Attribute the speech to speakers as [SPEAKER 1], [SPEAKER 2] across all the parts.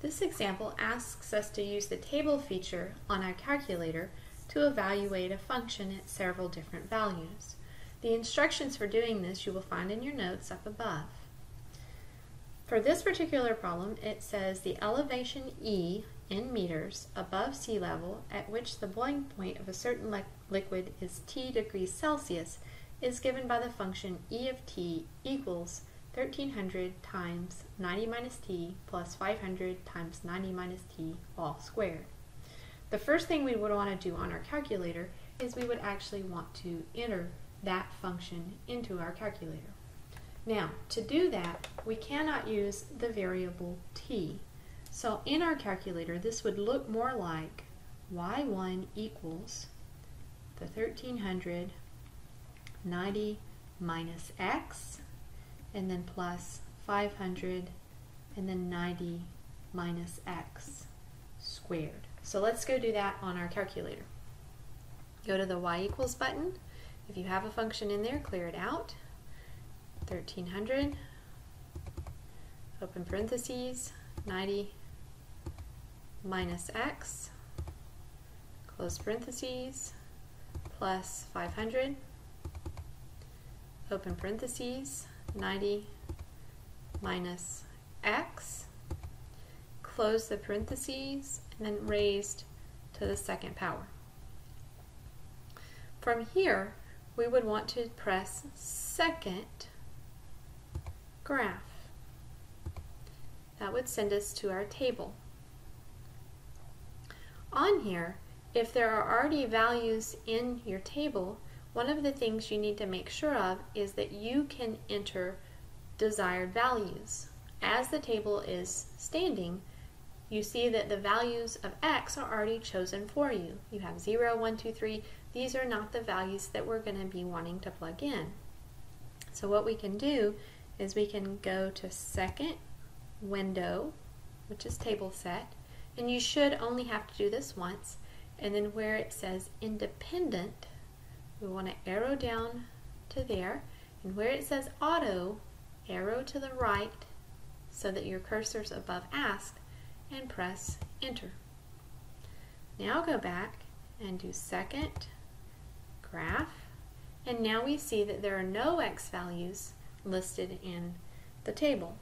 [SPEAKER 1] This example asks us to use the table feature on our calculator to evaluate a function at several different values. The instructions for doing this you will find in your notes up above. For this particular problem, it says the elevation E in meters above sea level at which the boiling point of a certain liquid is T degrees Celsius is given by the function E of t equals 1300 times 90 minus t plus 500 times 90 minus t all squared. The first thing we would want to do on our calculator is we would actually want to enter that function into our calculator. Now, to do that, we cannot use the variable t. So in our calculator, this would look more like y1 equals the 1300 90 minus x, and then plus 500, and then 90 minus x squared. So let's go do that on our calculator. Go to the y equals button. If you have a function in there, clear it out. 1300, open parentheses, 90 minus x, close parentheses, plus 500, open parentheses, 90 minus x, close the parentheses, and then raised to the second power. From here, we would want to press second graph. That would send us to our table. On here, if there are already values in your table, one of the things you need to make sure of is that you can enter desired values. As the table is standing, you see that the values of x are already chosen for you. You have 0, 1, 2, 3. These are not the values that we're going to be wanting to plug in. So what we can do is we can go to second window, which is table set, and you should only have to do this once, and then where it says independent, we want to arrow down to there, and where it says auto, arrow to the right so that your cursor's above ask, and press enter. Now go back and do second graph, and now we see that there are no x values listed in the table.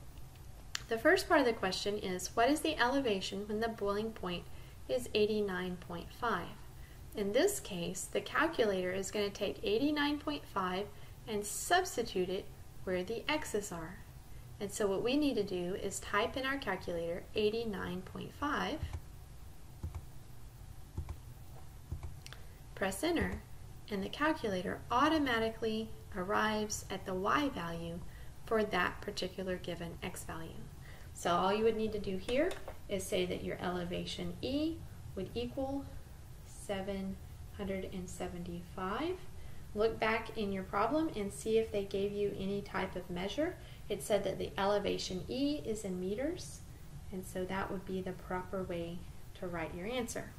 [SPEAKER 1] The first part of the question is, what is the elevation when the boiling point is 89.5? In this case, the calculator is going to take 89.5 and substitute it where the x's are. And so what we need to do is type in our calculator 89.5, press enter, and the calculator automatically arrives at the y value for that particular given x value. So all you would need to do here is say that your elevation E would equal 775. Look back in your problem and see if they gave you any type of measure. It said that the elevation E is in meters, and so that would be the proper way to write your answer.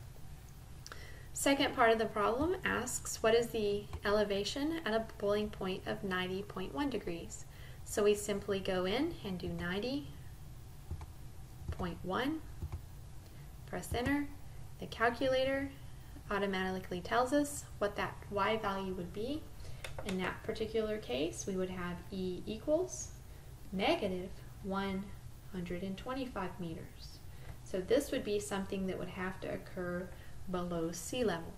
[SPEAKER 1] Second part of the problem asks, what is the elevation at a boiling point of 90.1 degrees? So we simply go in and do 90.1, press enter. The calculator automatically tells us what that y value would be. In that particular case, we would have E equals negative 125 meters. So this would be something that would have to occur below sea level.